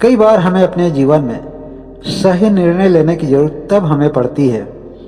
कई बार हमें अपने जीवन में सही निर्णय लेने की जरूरत तब हमें पड़ती है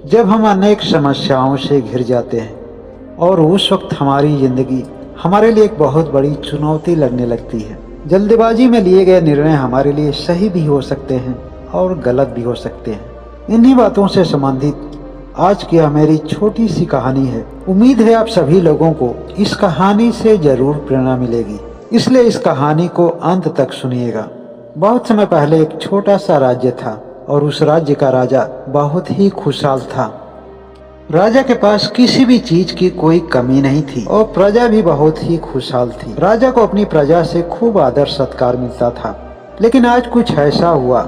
जब हम अनेक समस्याओं से घिर जाते हैं और उस वक्त हमारी जिंदगी हमारे लिए एक बहुत बड़ी चुनौती लगने लगती है। जल्दबाजी में लिए गए निर्णय हमारे लिए सही भी हो सकते हैं और गलत भी हो सकते हैं। इन्हीं बातों से संबंधित आज की मेरी छोटी सी कहानी है। उम्मीद है आप सभी लोगों को इस कहानी से जरूर प्रेरणा मिलेगी, इसलिए इस कहानी को अंत तक सुनिएगा। बहुत समय पहले एक छोटा सा राज्य था और उस राज्य का राजा बहुत ही खुशहाल था। राजा के पास किसी भी चीज की कोई कमी नहीं थी और प्रजा भी बहुत ही खुशहाल थी। राजा को अपनी प्रजा से खूब आदर सत्कार मिलता था। लेकिन आज कुछ ऐसा हुआ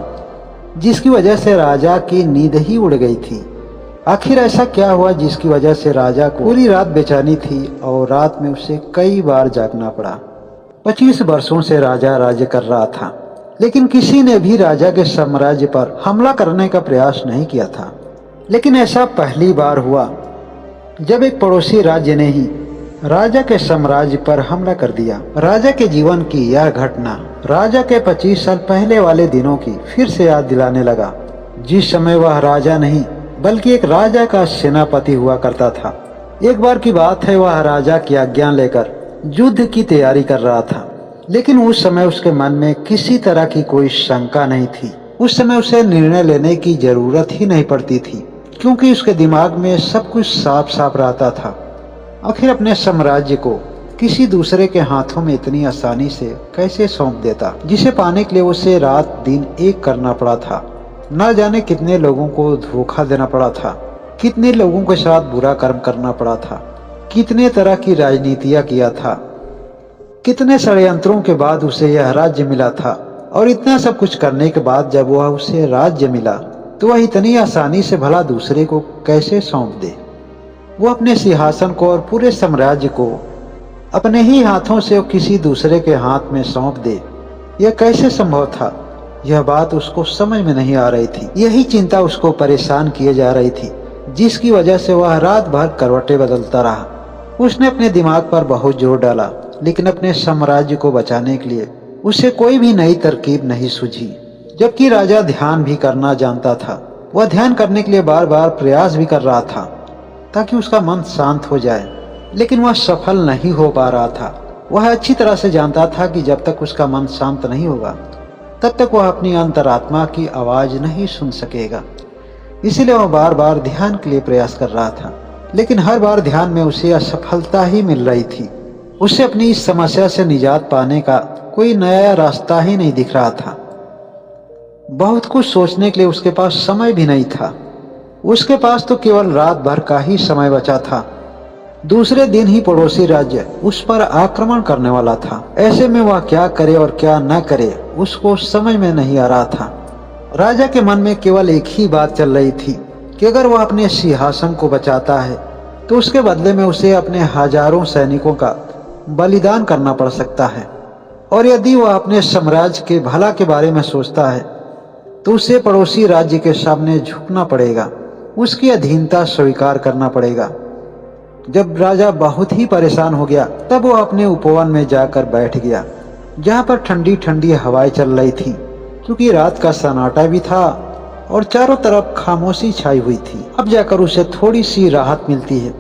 जिसकी वजह से राजा की नींद ही उड़ गई थी। आखिर ऐसा क्या हुआ जिसकी वजह से राजा को पूरी रात बेचैनी थी और रात में उसे कई बार जागना पड़ा। 25 वर्षों से राजा राज्य कर रहा था, लेकिन किसी ने भी राजा के साम्राज्य पर हमला करने का प्रयास नहीं किया था। लेकिन ऐसा पहली बार हुआ जब एक पड़ोसी राज्य ने ही राजा के साम्राज्य पर हमला कर दिया। राजा के जीवन की यह घटना राजा के 25 साल पहले वाले दिनों की फिर से याद दिलाने लगा, जिस समय वह राजा नहीं बल्कि एक राजा का सेनापति हुआ करता था। एक बार की बात है, वह राजा की आज्ञा लेकर युद्ध की तैयारी कर रहा था, लेकिन उस समय उसके मन में किसी तरह की कोई शंका नहीं थी। उस समय उसे निर्णय लेने की जरूरत ही नहीं पड़ती थी, क्योंकि उसके दिमाग में सब कुछ साफ साफ रहता था। आखिर अपने साम्राज्य को किसी दूसरे के हाथों में इतनी आसानी से कैसे सौंप देता, जिसे पाने के लिए उसे रात दिन एक करना पड़ा था। न जाने कितने लोगों को धोखा देना पड़ा था, कितने लोगों के साथ बुरा कर्म करना पड़ा था, कितने तरह की राजनीतियां किया था, कितने षड्यंत्रों के बाद उसे यह राज्य मिला था। और इतना सब कुछ करने के बाद जब वह उसे राज्य मिला तो वह इतनी आसानी से भला दूसरे को कैसे सौंप दे। वो अपने सिंहासन को और पूरे साम्राज्य को अपने ही हाथों से किसी दूसरे के हाथ में सौंप दे, यह कैसे संभव था? यह बात उसको समझ में नहीं आ रही थी। यही चिंता उसको परेशान किए जा रही थी, जिसकी वजह से वह रात भर करवटें बदलता रहा। उसने अपने दिमाग पर बहुत जोर डाला, लेकिन अपने साम्राज्य को बचाने के लिए उसे कोई भी नई तरकीब नहीं सूझी। जबकि राजा ध्यान भी करना जानता था, वह ध्यान करने के लिए बार बार प्रयास भी कर रहा था ताकि उसका मन शांत हो जाए, लेकिन वह सफल नहीं हो पा रहा था। वह अच्छी तरह से जानता था कि जब तक उसका मन शांत नहीं होगा तब तक वह अपनी अंतरात्मा की आवाज नहीं सुन सकेगा। इसीलिए वह बार बार ध्यान के लिए प्रयास कर रहा था, लेकिन हर बार ध्यान में उसे असफलता ही मिल रही थी। उसे अपनी इस समस्या से निजात पाने का कोई नया रास्ता ही नहीं दिख रहा था। बहुत कुछ सोचने के लिए उसके पास समय भी नहीं था। उसके पास तो केवल रात भर का ही समय बचा था। दूसरे दिन ही पड़ोसी राज्य उस पर आक्रमण करने वाला था। ऐसे में वह क्या करे और क्या न करे उसको समझ में नहीं आ रहा था। राजा के मन में केवल एक ही बात चल रही थी कि अगर वह अपने सिंहासन को बचाता है तो उसके बदले में उसे अपने हजारों सैनिकों का बलिदान करना पड़ सकता है, और यदि वह अपने साम्राज्य के भला के बारे में सोचता है तो उसे पड़ोसी राज्य के सामने झुकना पड़ेगा, उसकी अधीनता स्वीकार करना पड़ेगा। जब राजा बहुत ही परेशान हो गया तब वह अपने उपवन में जाकर बैठ गया, जहाँ पर ठंडी ठंडी हवाएं चल रही थी, क्योंकि रात का सन्नाटा भी था और चारों तरफ खामोशी छाई हुई थी। अब जाकर उसे थोड़ी सी राहत मिलती है।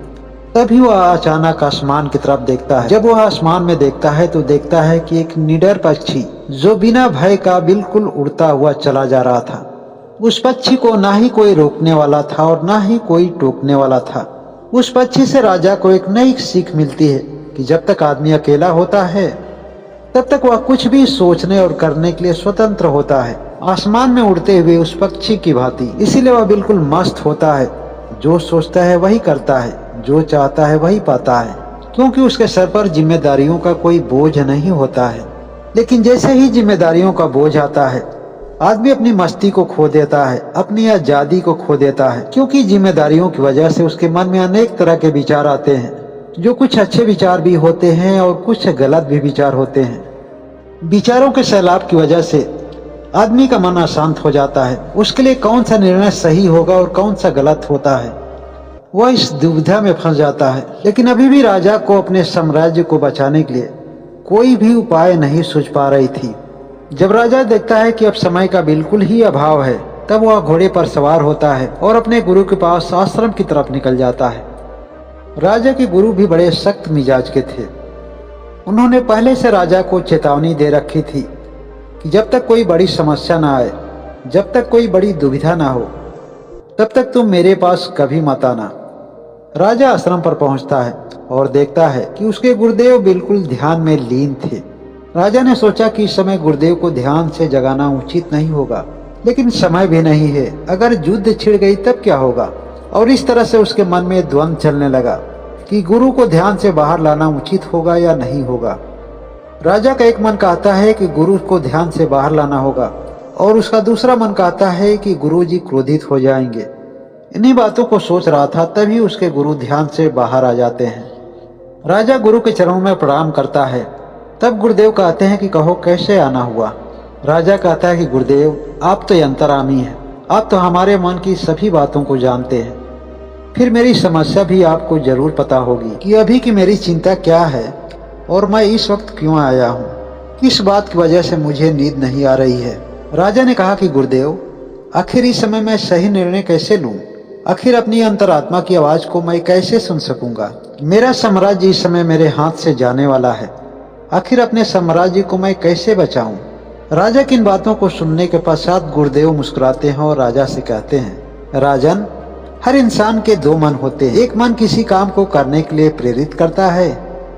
तभी वह अचानक आसमान की तरफ देखता है। जब वह आसमान में देखता है तो देखता है कि एक निडर पक्षी जो बिना भय का बिल्कुल उड़ता हुआ चला जा रहा था। उस पक्षी को ना ही कोई रोकने वाला था और ना ही कोई टोकने वाला था। उस पक्षी से राजा को एक नई सीख मिलती है कि जब तक आदमी अकेला होता है तब तक वह कुछ भी सोचने और करने के लिए स्वतंत्र होता है, आसमान में उड़ते हुए उस पक्षी की भांति। इसीलिए वह बिल्कुल मस्त होता है, जो सोचता है वही करता है, जो चाहता है वही पाता है, क्योंकि उसके सर पर जिम्मेदारियों का कोई बोझ नहीं होता है। लेकिन जैसे ही जिम्मेदारियों का बोझ आता है, आदमी अपनी मस्ती को खो देता है, अपनी आजादी को खो देता है, क्योंकि जिम्मेदारियों की वजह से उसके मन में अनेक तरह के विचार आते हैं, जो कुछ अच्छे विचार भी होते हैं और कुछ गलत भी विचार होते हैं। विचारों के सैलाब की वजह से आदमी का मन अशांत हो जाता है। उसके लिए कौन सा निर्णय सही होगा और कौन सा गलत होता है, वह इस दुविधा में फंस जाता है। लेकिन अभी भी राजा को अपने साम्राज्य को बचाने के लिए कोई भी उपाय नहीं सूझ पा रही थी। जब राजा देखता है कि अब समय का बिल्कुल ही अभाव है, तब वह घोड़े पर सवार होता है और अपने गुरु के पास आश्रम की तरफ निकल जाता है। राजा के गुरु भी बड़े सख्त मिजाज के थे। उन्होंने पहले से राजा को चेतावनी दे रखी थी कि जब तक कोई बड़ी समस्या ना आए, जब तक कोई बड़ी दुविधा ना हो, तब तक तुम मेरे पास कभी मत आना। राजा आश्रम पर पहुंचता है और देखता है कि उसके गुरुदेव बिल्कुल ध्यान में लीन थे। राजा ने सोचा कि इस समय गुरुदेव को ध्यान से जगाना उचित नहीं होगा, लेकिन समय भी नहीं है, अगर युद्ध छिड़ गई तब क्या होगा। और इस तरह से उसके मन में द्वंद्व चलने लगा कि गुरु को ध्यान से बाहर लाना उचित होगा या नहीं होगा। राजा का एक मन कहता है कि गुरु को ध्यान से बाहर लाना होगा और उसका दूसरा मन कहता है कि गुरुजी क्रोधित हो जाएंगे। इन्हीं बातों को सोच रहा था, तभी उसके गुरु ध्यान से बाहर आ जाते हैं। राजा गुरु के चरणों में प्रणाम करता है। तब गुरुदेव कहते हैं कि कहो कैसे आना हुआ। राजा कहता है कि गुरुदेव, आप तो अंतर्यामी हैं, आप तो हमारे मन की सभी बातों को जानते हैं। फिर मेरी समस्या भी आपको जरूर पता होगी कि अभी की मेरी चिंता क्या है और मैं इस वक्त क्यों आया हूँ, किस बात की वजह से मुझे नींद नहीं आ रही है। राजा ने कहा कि गुरुदेव, आखिर इस समय मैं सही निर्णय कैसे लूं? आखिर अपनी अंतरात्मा की आवाज को मैं कैसे सुन सकूंगा? मेरा साम्राज्य इस समय मेरे हाथ से जाने वाला है, आखिर अपने साम्राज्य को मैं कैसे बचाऊं? राजा की इन बातों को सुनने के पश्चात गुरुदेव मुस्कुराते हैं और राजा से कहते हैं, राजन, हर इंसान के दो मन होते हैं। एक मन किसी काम को करने के लिए प्रेरित करता है,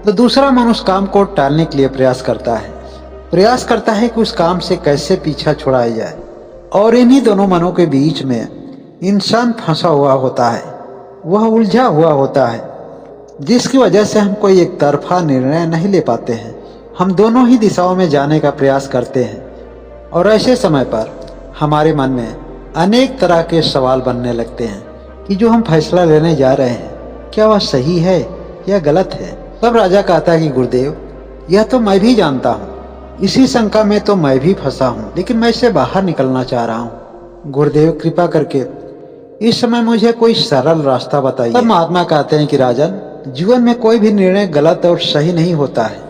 तो दूसरा मन उस काम को टालने के लिए प्रयास करता है कि उस काम से कैसे पीछा छुड़ाया जाए। और इन्हीं दोनों मनों के बीच में इंसान फंसा हुआ होता है, वह उलझा हुआ होता है, जिसकी वजह से हम कोई एक तरफा निर्णय नहीं ले पाते हैं। हम दोनों ही दिशाओं में जाने का प्रयास करते हैं और ऐसे समय पर हमारे मन में अनेक तरह के सवाल बनने लगते हैं कि जो हम फैसला लेने जा रहे हैं, क्या वह सही है या गलत है। तब राजा कहता है कि गुरुदेव, यह तो मैं भी जानता हूँ, इसी शंका में तो मैं भी फंसा हूँ, लेकिन मैं इससे बाहर निकलना चाह रहा हूँ। गुरुदेव, कृपा करके इस समय मुझे कोई सरल रास्ता बताइए। तब महात्मा कहते हैं कि राजन, जीवन में कोई भी निर्णय गलत और सही नहीं होता है,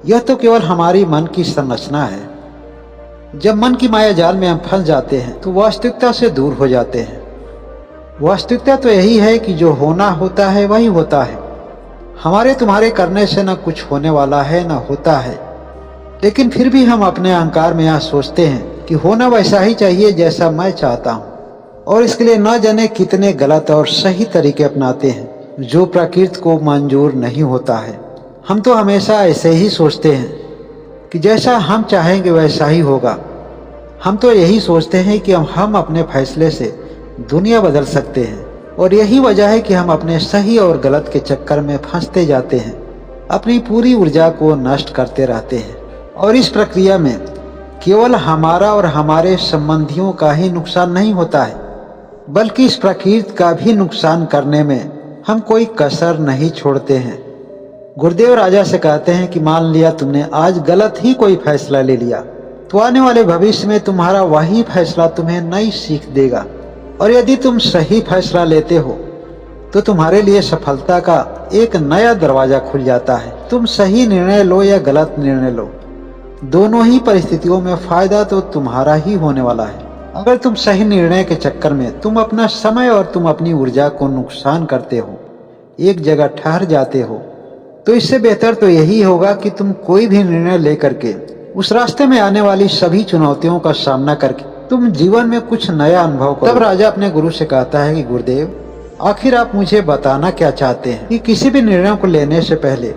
यह तो केवल हमारी मन की संरचना है। जब मन की माया जाल में हम फंस जाते हैं तो वास्तविकता से दूर हो जाते हैं। वास्तविकता तो यही है कि जो होना होता है वही होता है। हमारे तुम्हारे करने से न कुछ होने वाला है न होता है, लेकिन फिर भी हम अपने अहंकार में यह सोचते हैं कि होना वैसा ही चाहिए जैसा मैं चाहता हूँ, और इसके लिए न जाने कितने गलत और सही तरीके अपनाते हैं जो प्रकृति को मंजूर नहीं होता है। हम तो हमेशा ऐसे ही सोचते हैं कि जैसा हम चाहेंगे वैसा ही होगा। हम तो यही सोचते हैं कि हम अपने फैसले से दुनिया बदल सकते हैं, और यही वजह है कि हम अपने सही और गलत के चक्कर में फंसते जाते हैं, अपनी पूरी ऊर्जा को नष्ट करते रहते हैं। और इस प्रक्रिया में केवल हमारा और हमारे संबंधियों का ही नुकसान नहीं होता है, बल्कि इस प्रकृति का भी नुकसान करने में हम कोई कसर नहीं छोड़ते हैं। गुरुदेव राजा से कहते हैं कि मान लिया तुमने आज गलत ही कोई फैसला ले लिया, तो आने वाले भविष्य में तुम्हारा वही फैसला तुम्हें नई सीख देगा। और यदि तुम सही फैसला लेते हो तो तुम्हारे लिए सफलता का एक नया दरवाजा खुल जाता है। तुम सही निर्णय लो या गलत निर्णय लो, दोनों ही परिस्थितियों में फायदा तो तुम्हारा ही होने वाला है। अगर तुम सही निर्णय के चक्कर में तुम अपना समय और तुम अपनी ऊर्जा को नुकसान करते हो, एक जगह ठहर जाते हो, तो इससे बेहतर तो यही होगा कि तुम कोई भी निर्णय लेकर के उस रास्ते में आने वाली सभी चुनौतियों का सामना करके तुम जीवन में कुछ नया अनुभव करो। तब राजा अपने गुरु से कहता है कि गुरुदेव, आखिर आप मुझे बताना क्या चाहते हैं कि किसी भी निर्णय को लेने से पहले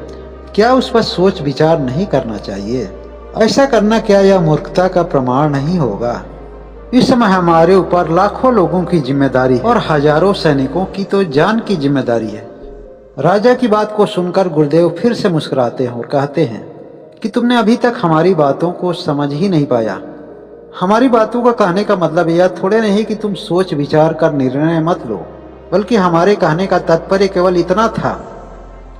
क्या उस पर सोच विचार नहीं करना चाहिए? ऐसा करना क्या यह मूर्खता का प्रमाण नहीं होगा? इस समय हमारे ऊपर लाखों लोगों की जिम्मेदारी और हजारों सैनिकों की तो जान की जिम्मेदारी है। राजा की बात को सुनकर गुरुदेव फिर से मुस्कुराते हैं और कहते हैं कि तुमने अभी तक हमारी बातों को समझ ही नहीं पाया। हमारी बातों का कहने का मतलब यह थोड़े नहीं कि तुम सोच विचार कर निर्णय मत लो, बल्कि हमारे कहने का तात्पर्य केवल इतना था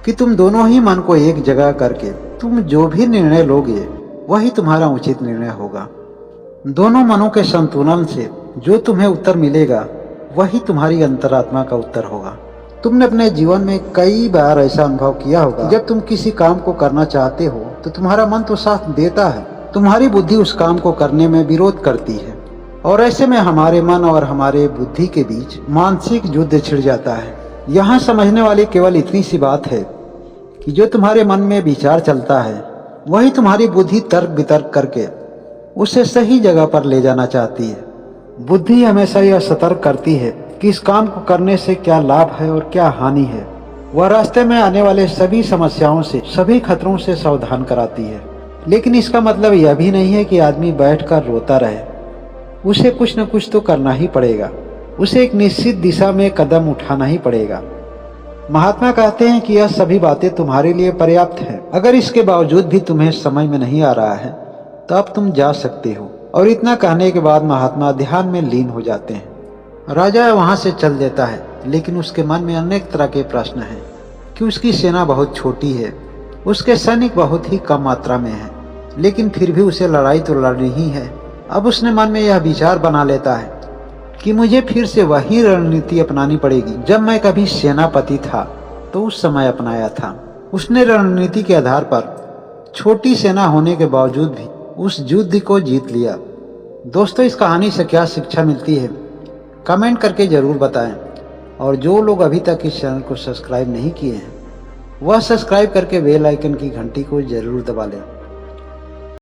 कि तुम दोनों ही मन को एक जगह करके तुम जो भी निर्णय लोगे वही तुम्हारा उचित निर्णय होगा। दोनों मनों के संतुलन से जो तुम्हें उत्तर मिलेगा वही तुम्हारी अंतरात्मा का उत्तर होगा। तुमने अपने जीवन में कई बार ऐसा अनुभव किया होगा, जब तुम किसी काम को करना चाहते हो तो तुम्हारा मन तो साथ देता है, तुम्हारी बुद्धि उस काम को करने में विरोध करती है और ऐसे में हमारे मन और हमारे बुद्धि के बीच मानसिक युद्ध छिड़ जाता है। यहाँ समझने वाली केवल इतनी सी बात है कि जो तुम्हारे मन में विचार चलता है वही तुम्हारी बुद्धि तर्क वितर्क करके उसे सही जगह पर ले जाना चाहती है। बुद्धि हमेशा यह सतर्क करती है कि इस काम को करने से क्या लाभ है और क्या हानि है। वह रास्ते में आने वाले सभी समस्याओं से, सभी खतरों से सावधान कराती है। लेकिन इसका मतलब यह भी नहीं है कि आदमी बैठकर रोता रहे। उसे कुछ न कुछ तो करना ही पड़ेगा। उसे एक निश्चित दिशा में कदम उठाना ही पड़ेगा। महात्मा कहते हैं कि यह सभी बातें तुम्हारे लिए पर्याप्त है। अगर इसके बावजूद भी तुम्हें समझ में नहीं आ रहा है तो अब तुम जा सकते हो। और इतना कहने के बाद महात्मा ध्यान में लीन हो जाते हैं। राजा वहां से चल देता है, लेकिन उसके मन में अनेक तरह के प्रश्न हैं कि उसकी सेना बहुत छोटी है, उसके सैनिक बहुत ही कम मात्रा में हैं, लेकिन फिर भी उसे लड़ाई तो लड़नी ही है। अब उसने मन में यह विचार बना लेता है कि मुझे फिर से वही रणनीति अपनानी पड़ेगी जब मैं कभी सेनापति था तो उस समय अपनाया था। उसने रणनीति के आधार पर छोटी सेना होने के बावजूद भी उस युद्ध को जीत लिया। दोस्तों, इस कहानी से क्या शिक्षा मिलती है कमेंट करके जरूर बताएं। और जो लोग अभी तक इस चैनल को सब्सक्राइब नहीं किए हैं वह सब्सक्राइब करके बेल आइकन की घंटी को जरूर दबा लें।